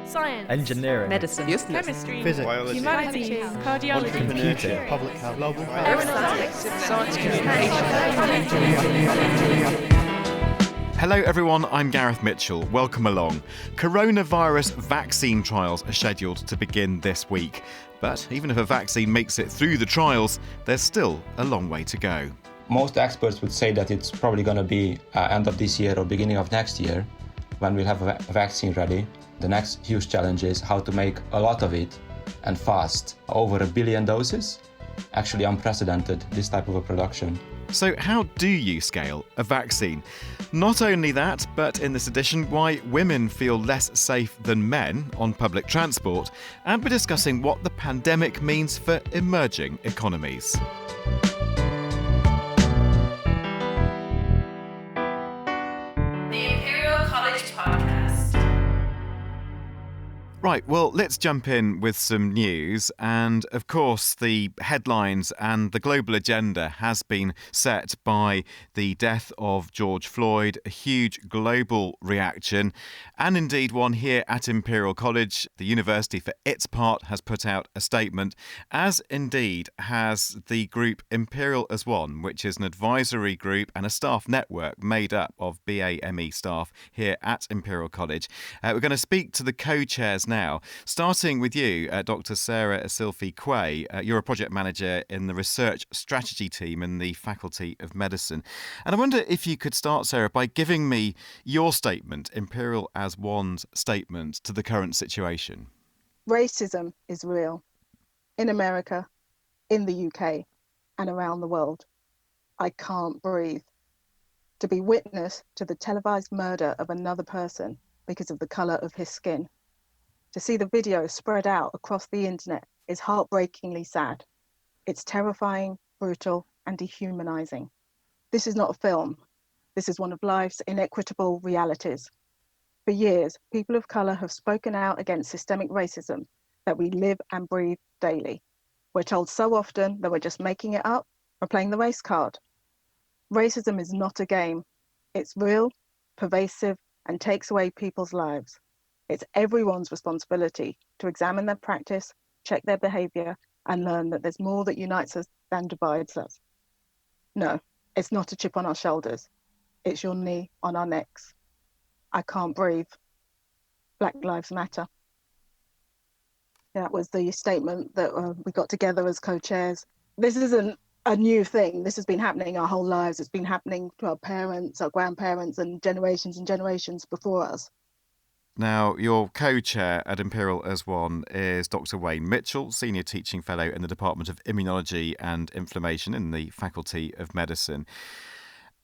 Science, engineering, medicine, chemistry, physics, biology, humanities, cardiology, entrepreneurship, public health, global aeronautics, science communication. Hello everyone, I'm Gareth Mitchell. Welcome along. Coronavirus vaccine trials are scheduled to begin this week. But even if a vaccine makes it through the trials, there's still a long way to go. Most experts would say that it's probably going to be end of this year or beginning of next year when we'll have a vaccine ready. The next huge challenge is how to make a lot of it and fast. Over 1 billion doses, actually unprecedented, this type of a production. So how do you scale a vaccine? Not only that, but in this edition, why women feel less safe than men on public transport, and we're discussing what the pandemic means for emerging economies. The Imperial College Podcast. Right, well, let's jump in with some news. And of course, the headlines and the global agenda has been set by the death of George Floyd, a huge global reaction, and indeed one here at Imperial College. The university, for its part, has put out a statement, as indeed has the group Imperial as One, which is an advisory group and a staff network made up of BAME staff here at Imperial College. We're going to speak to the co-chairs now, starting with you, Dr. Sarah Essilfie-Quaye. You're a project manager in the research strategy team in the Faculty of Medicine. And I wonder if you could start, Sarah, by giving me your statement, Imperial as One's statement to the current situation. Racism is real in America, in the UK, and around the world. I can't breathe. To be witness to the televised murder of another person because of the colour of his skin, to see the video spread out across the internet is heartbreakingly sad. It's terrifying, brutal, and dehumanizing. This is not a film. This is one of life's inequitable realities. For years, people of colour have spoken out against systemic racism that we live and breathe daily. We're told so often that we're just making it up or playing the race card. Racism is not a game. It's real, pervasive, and takes away people's lives. It's everyone's responsibility to examine their practice, check their behaviour, and learn that there's more that unites us than divides us. No, it's not a chip on our shoulders. It's your knee on our necks. I can't breathe. Black Lives Matter. That was the statement that we got together as co-chairs. This isn't a new thing. This has been happening our whole lives. It's been happening to our parents, our grandparents, and generations before us. Now, your co-chair at Imperial as One is Dr. Wayne Mitchell, Senior Teaching Fellow in the Department of Immunology and Inflammation in the Faculty of Medicine.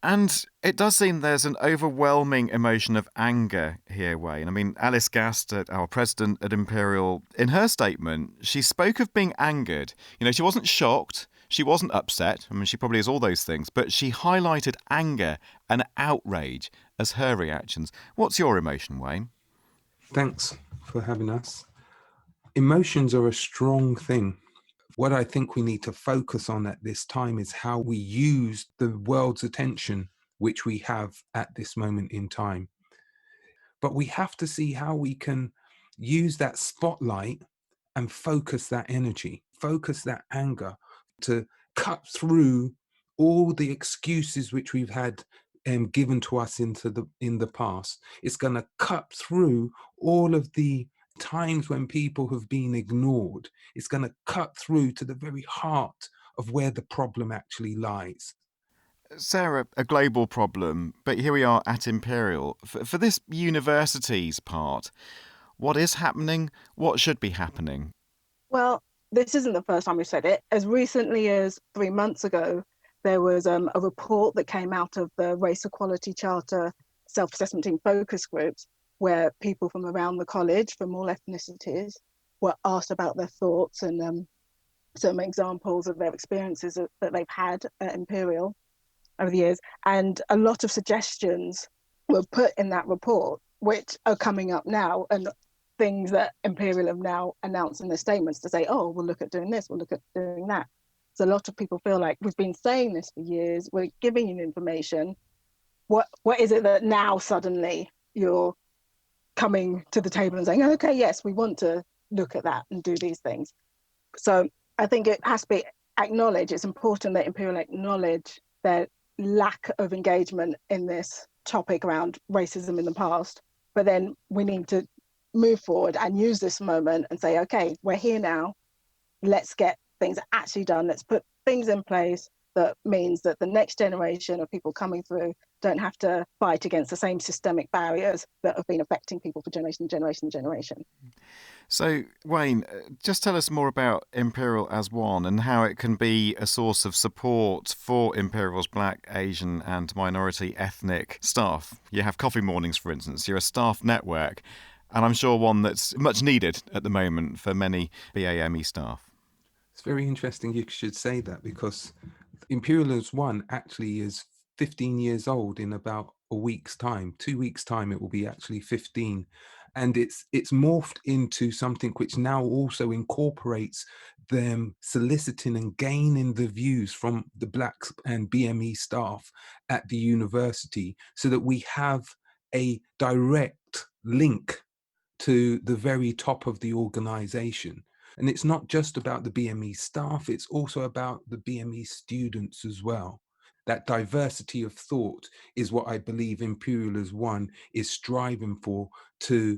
And it does seem there's an overwhelming emotion of anger here, Wayne. I mean, Alice Gast, our president at Imperial, in her statement, she spoke of being angered. You know, she wasn't shocked, she wasn't upset. I mean, she probably is all those things, but she highlighted anger and outrage as her reactions. What's your emotion, Wayne? Thanks for having us. Emotions are a strong thing. What I think we need to focus on at this time is how we use the world's attention, which we have at this moment in time. But we have to see how we can use that spotlight and focus that energy, focus that anger to cut through all the excuses which we've had given to us in the past. It's going to cut through all of the times when people have been ignored. It's going to cut through to the very heart of where the problem actually lies. Sarah, a global problem, but here we are at Imperial. For this university's part, what is happening? What should be happening? Well, this isn't the first time we've said it. As recently as 3 months ago, there was a report that came out of the Race Equality Charter self-assessment team focus groups, where people from around the college, from all ethnicities, were asked about their thoughts and some examples of their experiences that they've had at Imperial over the years. And a lot of suggestions were put in that report, which are coming up now, and things that Imperial have now announced in their statements to say, oh, we'll look at doing this, we'll look at doing that. So a lot of people feel like we've been saying this for years, we're giving you information. What is it that now suddenly you're coming to the table and saying, okay, yes, we want to look at that and do these things. So I think it has to be acknowledged. It's important that Imperial acknowledge their lack of engagement in this topic around racism in the past. But then we need to move forward and use this moment and say, okay, we're here now. Let's get things actually done. Let's put things in place that means that the next generation of people coming through don't have to fight against the same systemic barriers that have been affecting people for generation, generation, generation. So, Wayne, just tell us more about Imperial as one and how it can be a source of support for Imperial's Black, Asian and minority ethnic staff. You have coffee mornings, for instance. You're a staff network, and I'm sure one that's much needed at the moment for many BAME staff. It's very interesting you should say that, because Imperial as one actually is 15 years old in about a week's time. 2 weeks' time, it will be actually 15. And it's morphed into something which now also incorporates them soliciting and gaining the views from the Black and BME staff at the university, so that we have a direct link to the very top of the organization. And it's not just about the BME staff, it's also about the BME students as well. That diversity of thought is what I believe Imperial as one is striving for, to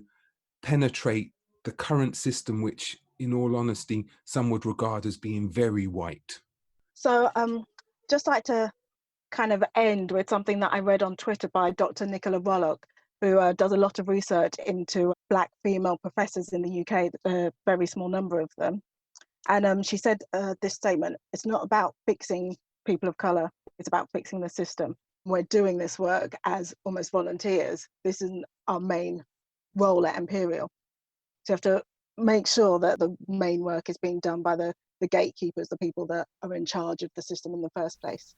penetrate the current system, which, in all honesty, some would regard as being very white. So just like to kind of end with something that I read on Twitter by Dr. Nicola Rollock, who does a lot of research into Black female professors in the UK, a very small number of them. And she said this statement: it's not about fixing people of colour, it's about fixing the system. We're doing this work as almost volunteers. This is our main role at Imperial. So you have to make sure that the main work is being done by the gatekeepers, the people that are in charge of the system in the first place.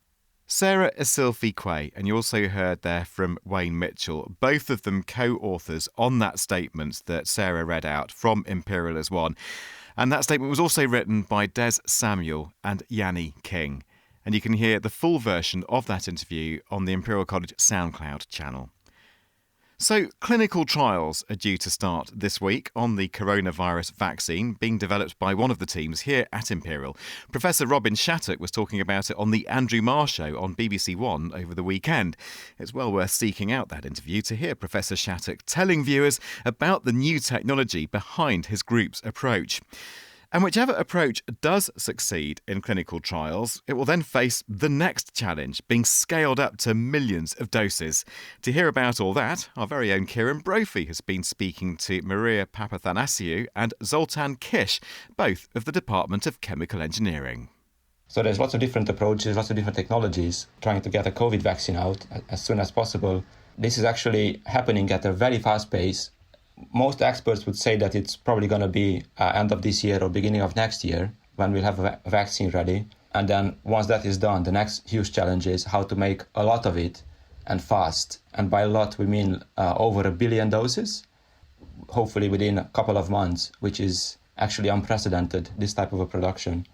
Sarah Essilfie-Quaye, and you also heard there from Wayne Mitchell, both of them co-authors on that statement that Sarah read out from Imperial as one. And that statement was also written by Des Samuel and Yanni King. And you can hear the full version of that interview on the Imperial College SoundCloud channel. So, clinical trials are due to start this week on the coronavirus vaccine being developed by one of the teams here at Imperial. Professor Robin Shattuck was talking about it on the Andrew Marr Show on BBC One over the weekend. It's well worth seeking out that interview to hear Professor Shattuck telling viewers about the new technology behind his group's approach. And whichever approach does succeed in clinical trials, it will then face the next challenge, being scaled up to millions of doses. To hear about all that, our very own Kieran Brophy has been speaking to Maria Papathanasiou and Zoltan Kish, both of the Department of Chemical Engineering. So there's lots of different approaches, lots of different technologies trying to get a COVID vaccine out as soon as possible. This is actually happening at a very fast pace. Most experts would say that it's probably going to be end of this year or beginning of next year when we'll have a vaccine ready. And then once that is done, the next huge challenge is how to make a lot of it and fast. And by a lot, we mean over 1 billion doses, hopefully within a couple of months, which is actually unprecedented, this type of a production.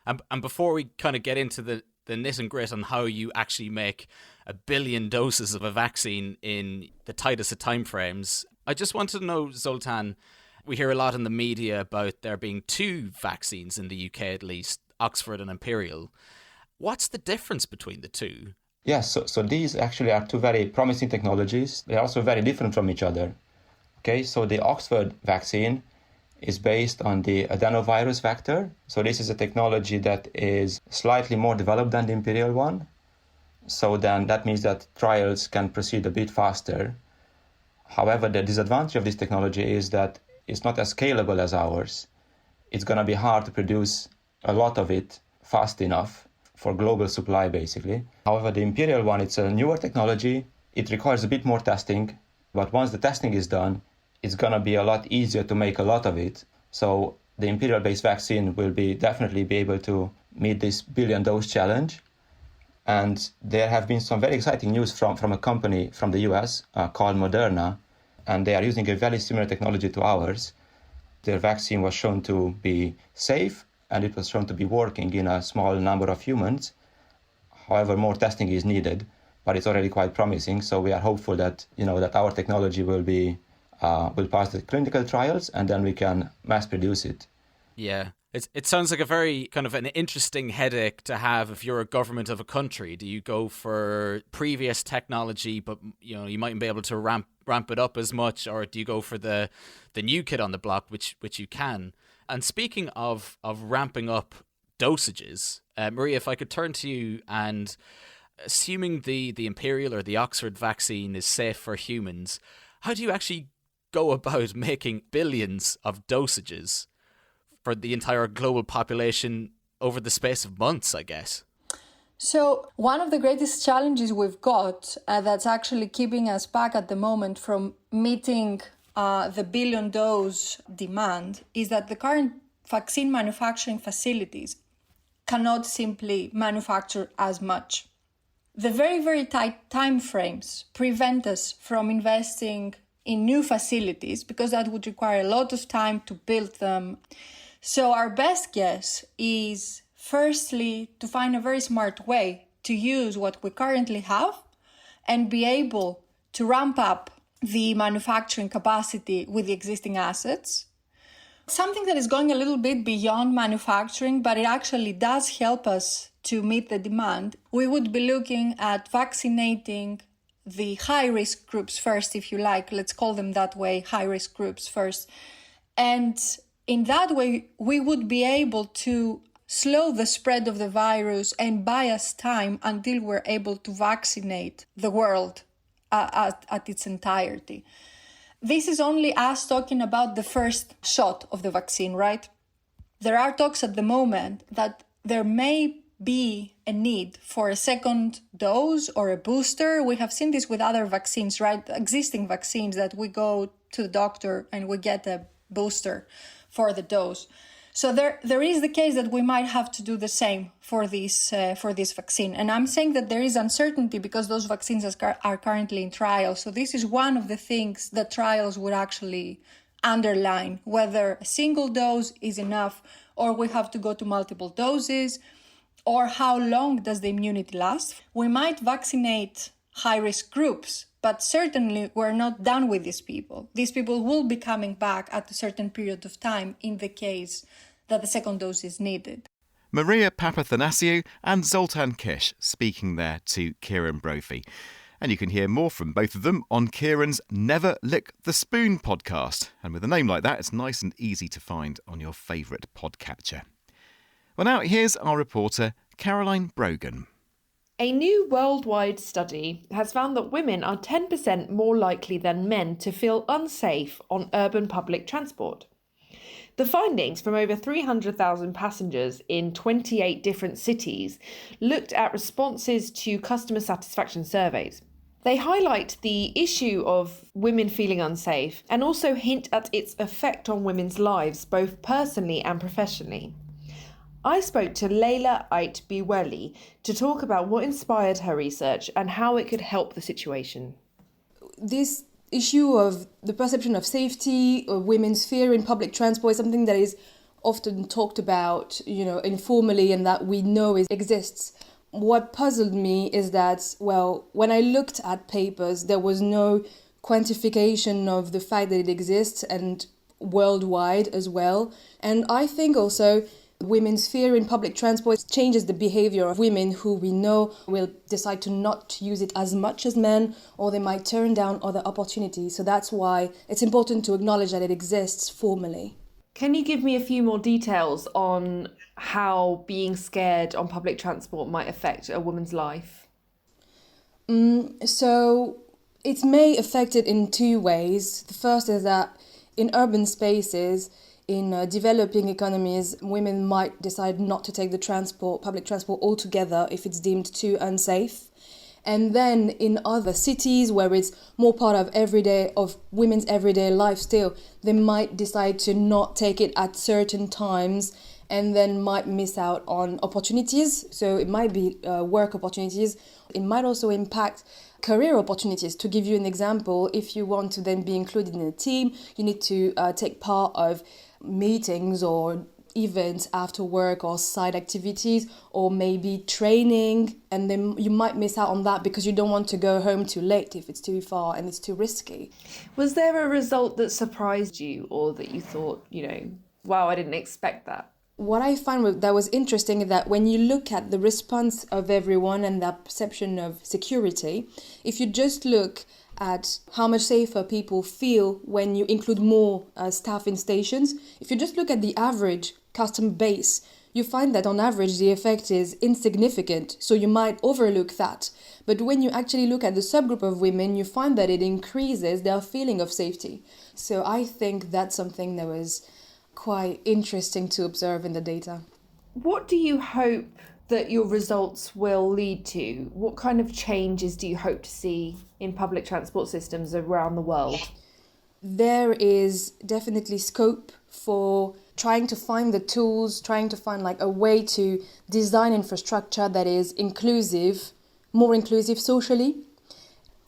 And before we kind of get into the nit and grit on how you actually make 1 billion doses of a vaccine in the tightest of timeframes, I just want to know, Zoltan, we hear a lot in the media about there being 2 vaccines in the UK at least, Oxford and Imperial. What's the difference between the two? Yes, so these actually are 2 very promising technologies. They're also very different from each other. Okay, so the Oxford vaccine is based on the adenovirus vector. So this is a technology that is slightly more developed than the Imperial one. So then that means that trials can proceed a bit faster. However, the disadvantage of this technology is that it's not as scalable as ours. It's going to be hard to produce a lot of it fast enough for global supply, basically. However, the Imperial one, it's a newer technology. It requires a bit more testing. But once the testing is done, it's going to be a lot easier to make a lot of it. So the Imperial-based vaccine will definitely be able to meet this 1 billion dose challenge. And there have been some very exciting news from a company from the US called Moderna, and they are using a very similar technology to ours. Their vaccine was shown to be safe, and it was shown to be working in a small number of humans. However, more testing is needed, but it's already quite promising. So we are hopeful that that our technology will be will pass the clinical trials, and then we can mass produce it. Yeah. It sounds like a very kind of an interesting headache to have if you're a government of a country. Do you go for previous technology, but you mightn't be able to ramp it up as much, or do you go for the new kid on the block, which you can? And speaking of ramping up dosages, Maria, if I could turn to you, and assuming the Imperial or the Oxford vaccine is safe for humans, how do you actually go about making billions of dosages for the entire global population over the space of months, I guess? So one of the greatest challenges we've got that's actually keeping us back at the moment from meeting the billion dose demand is that the current vaccine manufacturing facilities cannot simply manufacture as much. The very, very tight timeframes prevent us from investing in new facilities because that would require a lot of time to build them. So our best guess is firstly to find a very smart way to use what we currently have and be able to ramp up the manufacturing capacity with the existing assets. Something that is going a little bit beyond manufacturing, but it actually does help us to meet the demand. We would be looking at vaccinating the high-risk groups first, if you like. Let's call them that way, high-risk groups first. And in that way, we would be able to slow the spread of the virus and buy us time until we're able to vaccinate the world at its entirety. This is only us talking about the first shot of the vaccine, right? There are talks at the moment that there may be a need for a second dose or a booster. We have seen this with other vaccines, right? Existing vaccines that we go to the doctor and we get a booster for the dose. So there is the case that we might have to do the same for this vaccine. And I'm saying that there is uncertainty because those vaccines are currently in trial. So this is one of the things that trials would actually underline, whether a single dose is enough or we have to go to multiple doses, or how long does the immunity last. We might vaccinate high-risk groups, but certainly we're not done with these people. These people will be coming back at a certain period of time in the case that the second dose is needed. Maria Papathanasiou and Zoltan Kish speaking there to Kieran Brophy. And you can hear more from both of them on Kieran's Never Lick the Spoon podcast. And with a name like that, it's nice and easy to find on your favourite podcatcher. Well, now here's our reporter, Caroline Brogan. A new worldwide study has found that women are 10% more likely than men to feel unsafe on urban public transport. The findings from over 300,000 passengers in 28 different cities looked at responses to customer satisfaction surveys. They highlight the issue of women feeling unsafe and also hint at its effect on women's lives, both personally and professionally. I spoke to Leila Ait Biweli to talk about what inspired her research and how it could help the situation. This issue of the perception of safety, or women's fear in public transport, is something that is often talked about, informally, and that we know exists. What puzzled me is that, when I looked at papers, there was no quantification of the fact that it exists, and worldwide as well. And I think also women's fear in public transport changes the behavior of women who we know will decide to not use it as much as men, or they might turn down other opportunities. So that's why it's important to acknowledge that it exists formally. Can you give me a few more details on how being scared on public transport might affect a woman's life? So it may affect it in two ways. The first is that in urban spaces, in developing economies, women might decide not to take the public transport altogether if it's deemed too unsafe. And then in other cities where it's more part of women's everyday life still, they might decide to not take it at certain times and then might miss out on opportunities. So it might be work opportunities. It might also impact career opportunities. To give you an example, if you want to then be included in a team, you need to take part of meetings or events after work or side activities or maybe training, and then you might miss out on that because you don't want to go home too late if it's too far and it's too risky. Was there a result that surprised you or that you thought, wow, I didn't expect that? What I find that was interesting is that when you look at the response of everyone and their perception of security, if you just look at how much safer people feel when you include more staff in stations, if you just look at the average customer base, you find that on average the effect is insignificant, so you might overlook that. But when you actually look at the subgroup of women, you find that it increases their feeling of safety. So I think that's something that was quite interesting to observe in the data. What do you hope that your results will lead to? What kind of changes do you hope to see in public transport systems around the world? There is definitely scope for trying to find the tools, trying to find like a way to design infrastructure that is inclusive, more inclusive socially.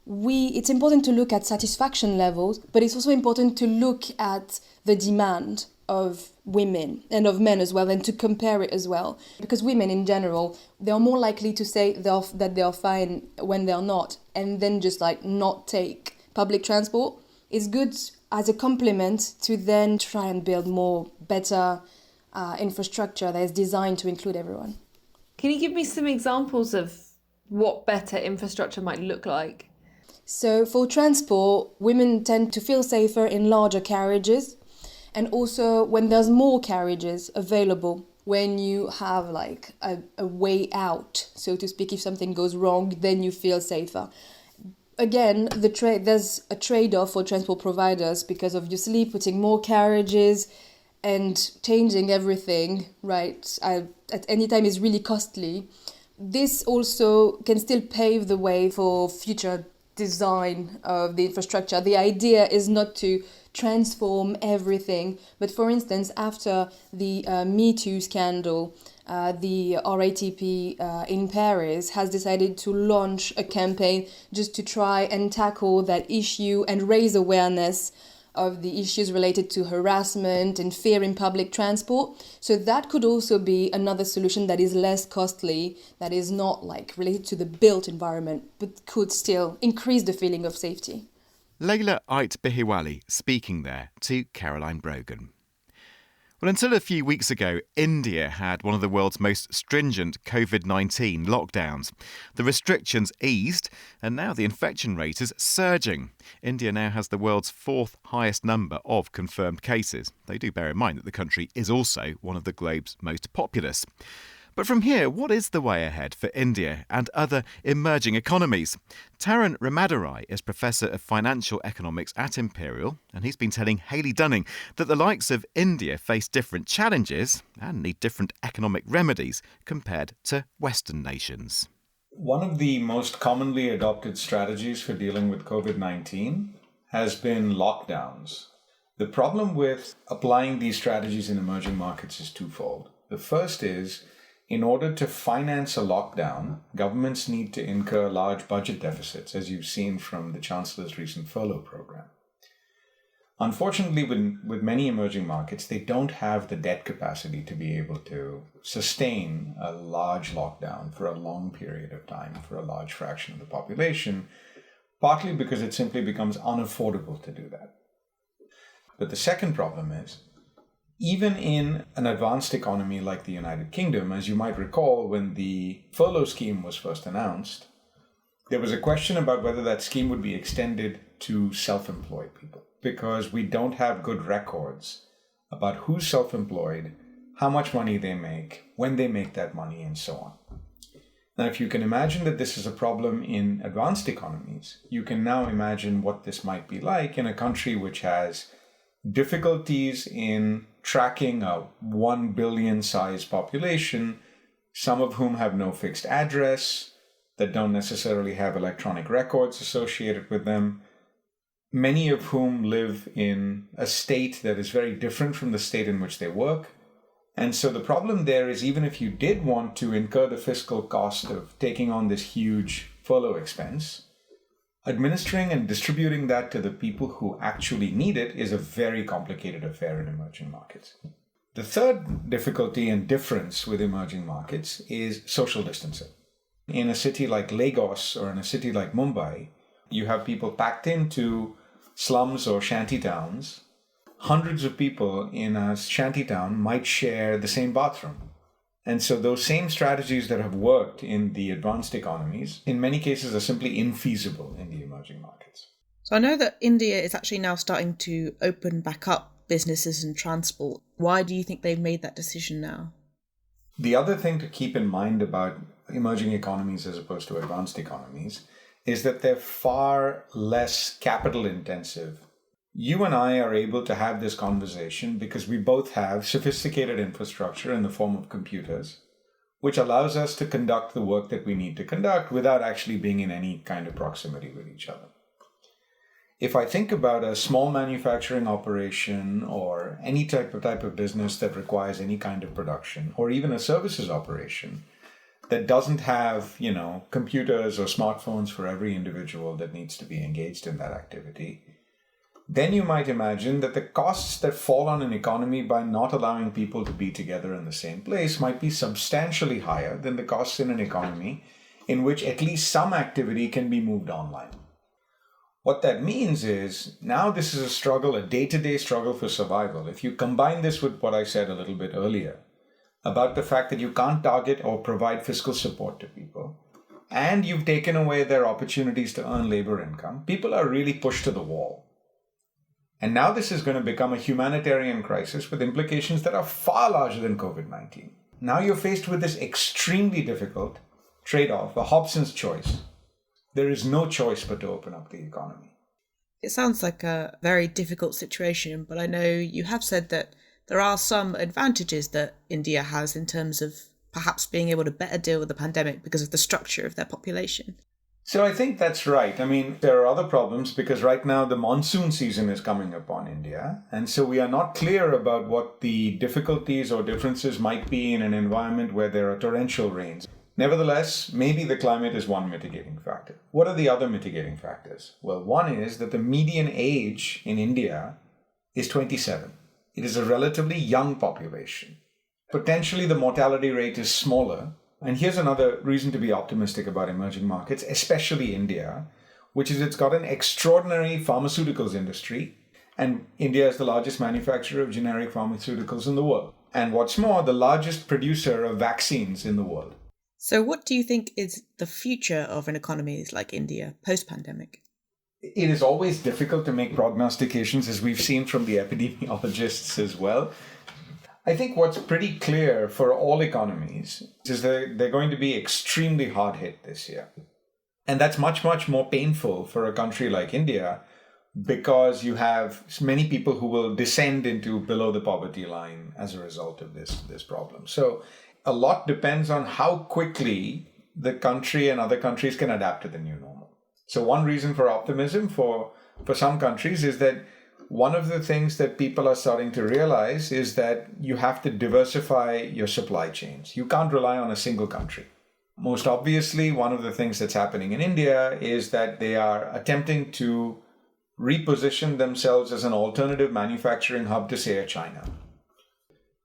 It's important to look at satisfaction levels, but it's also important to look at the demand of women and of men as well, and to compare it as well. Because women in general, they are more likely to say that they are fine when they are not, and then just like not take public transport. It's good as a complement to then try and build more better infrastructure that is designed to include everyone. Can you give me some examples of what better infrastructure might look like? So for transport, women tend to feel safer in larger carriages, and also when there's more carriages available, when you have like a way out, so to speak, if something goes wrong, then you feel safer. Again, there's a trade-off for transport providers because obviously putting more carriages and changing everything, right, at any time is really costly. This also can still pave the way for future design of the infrastructure. The idea is not to transform everything, but for instance, after the Me Too scandal, the RATP in Paris has decided to launch a campaign just to try and tackle that issue and raise awareness of the issues related to harassment and fear in public transport. So that could also be another solution that is less costly, that is not like related to the built environment, but could still increase the feeling of safety. Leila Ait Bihiwali speaking there to Caroline Brogan. Well, until a few weeks ago, India had one of the world's most stringent COVID-19 lockdowns. The restrictions eased, and now the infection rate is surging. India now has the world's fourth highest number of confirmed cases. They do bear in mind that the country is also one of the globe's most populous. But from here, what is the way ahead for India and other emerging economies? Taran Ramadarai is Professor of Financial Economics at Imperial, and he's been telling Hayley Dunning that the likes of India face different challenges and need different economic remedies compared to Western nations. One of the most commonly adopted strategies for dealing with COVID-19 has been lockdowns. The problem with applying these strategies in emerging markets is twofold. The first is, in order to finance a lockdown, governments need to incur large budget deficits, as you've seen from the Chancellor's recent furlough program. Unfortunately, with many emerging markets, they don't have the debt capacity to be able to sustain a large lockdown for a long period of time for a large fraction of the population, partly because it simply becomes unaffordable to do that. But the second problem is, even in an advanced economy like the United Kingdom, as you might recall, when the furlough scheme was first announced, there was a question about whether that scheme would be extended to self-employed people, because we don't have good records about who's self-employed, how much money they make, when they make that money, and so on. Now, if you can imagine that this is a problem in advanced economies, you can now imagine what this might be like in a country which has difficulties in tracking a 1 billion size population, some of whom have no fixed address, that don't necessarily have electronic records associated with them, many of whom live in a state that is very different from the state in which they work. And so the problem there is, even if you did want to incur the fiscal cost of taking on this huge furlough expense, administering and distributing that to the people who actually need it is a very complicated affair in emerging markets. The third difficulty and difference with emerging markets is social distancing. In a city like Lagos or in a city like Mumbai, you have people packed into slums or shanty towns. Hundreds of people in a shanty town might share the same bathroom. And so those same strategies that have worked in the advanced economies, in many cases, are simply infeasible in the emerging markets. So I know that India is actually now starting to open back up businesses and transport. Why do you think they've made that decision now? The other thing to keep in mind about emerging economies as opposed to advanced economies is that they're far less capital intensive. You and I are able to have this conversation because we both have sophisticated infrastructure in the form of computers, which allows us to conduct the work that we need to conduct without actually being in any kind of proximity with each other. If I think about a small manufacturing operation or any type of business that requires any kind of production, or even a services operation that doesn't have, computers or smartphones for every individual that needs to be engaged in that activity, then you might imagine that the costs that fall on an economy by not allowing people to be together in the same place might be substantially higher than the costs in an economy in which at least some activity can be moved online. What that means is now this is a struggle, a day-to-day struggle for survival. If you combine this with what I said a little bit earlier about the fact that you can't target or provide fiscal support to people, and you've taken away their opportunities to earn labor income, people are really pushed to the wall. And now this is going to become a humanitarian crisis with implications that are far larger than COVID-19. Now you're faced with this extremely difficult trade-off, a Hobson's choice. There is no choice but to open up the economy. It sounds like a very difficult situation, but I know you have said that there are some advantages that India has in terms of perhaps being able to better deal with the pandemic because of the structure of their population. So I think that's right. I mean, there are other problems because right now the monsoon season is coming upon India. And so we are not clear about what the difficulties or differences might be in an environment where there are torrential rains. Nevertheless, maybe the climate is one mitigating factor. What are the other mitigating factors? Well, one is that the median age in India is 27. It is a relatively young population. Potentially the mortality rate is smaller. And here's another reason to be optimistic about emerging markets, especially India, which is it's got an extraordinary pharmaceuticals industry. And India is the largest manufacturer of generic pharmaceuticals in the world. And what's more, the largest producer of vaccines in the world. So what do you think is the future of an economy like India post-pandemic? It is always difficult to make prognostications, as we've seen from the epidemiologists as well. I think what's pretty clear for all economies is that they're going to be extremely hard hit this year. And that's much, much more painful for a country like India because you have many people who will descend into below the poverty line as a result of this problem. So a lot depends on how quickly the country and other countries can adapt to the new normal. So one reason for optimism for some countries is that one of the things that people are starting to realize is that you have to diversify your supply chains. You can't rely on a single country. Most obviously, one of the things that's happening in India is that they are attempting to reposition themselves as an alternative manufacturing hub to, say, China.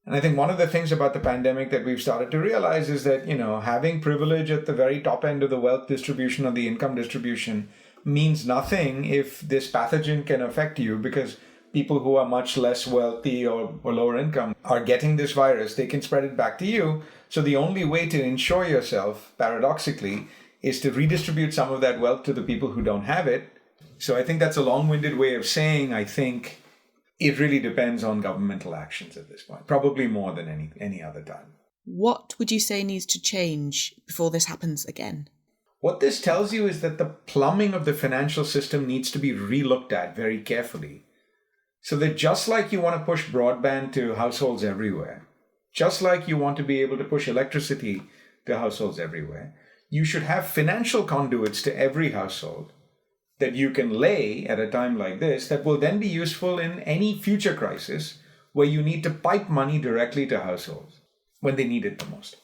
And I think one of the things about the pandemic that we've started to realize is that, having privilege at the very top end of the wealth distribution or the income distribution means nothing if this pathogen can affect you, because people who are much less wealthy or lower income are getting this virus. They can spread it back to you. So the only way to insure yourself, paradoxically, is to redistribute some of that wealth to the people who don't have it. So I think that's a long-winded way of saying, I think it really depends on governmental actions at this point, probably more than any other time. What would you say needs to change before this happens again? What this tells you is that the plumbing of the financial system needs to be relooked at very carefully. So that just like you want to push broadband to households everywhere, just like you want to be able to push electricity to households everywhere, you should have financial conduits to every household that you can lay at a time like this that will then be useful in any future crisis where you need to pipe money directly to households when they need it the most.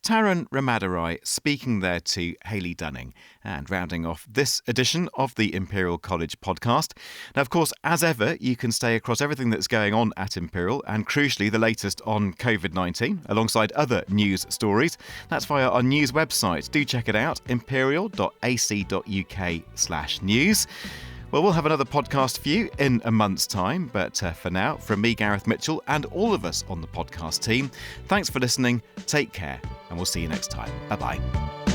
Taran Ramadarai speaking there to Hayley Dunning, and rounding off this edition of the Imperial College podcast. Now, of course, as ever, you can stay across everything that's going on at Imperial, and crucially the latest on COVID-19, alongside other news stories. That's via our news website. Do check it out, imperial.ac.uk/news. Well, we'll have another podcast for you in a month's time, but for now, from me, Gareth Mitchell, and all of us on the podcast team, thanks for listening, take care, and we'll see you next time. Bye-bye.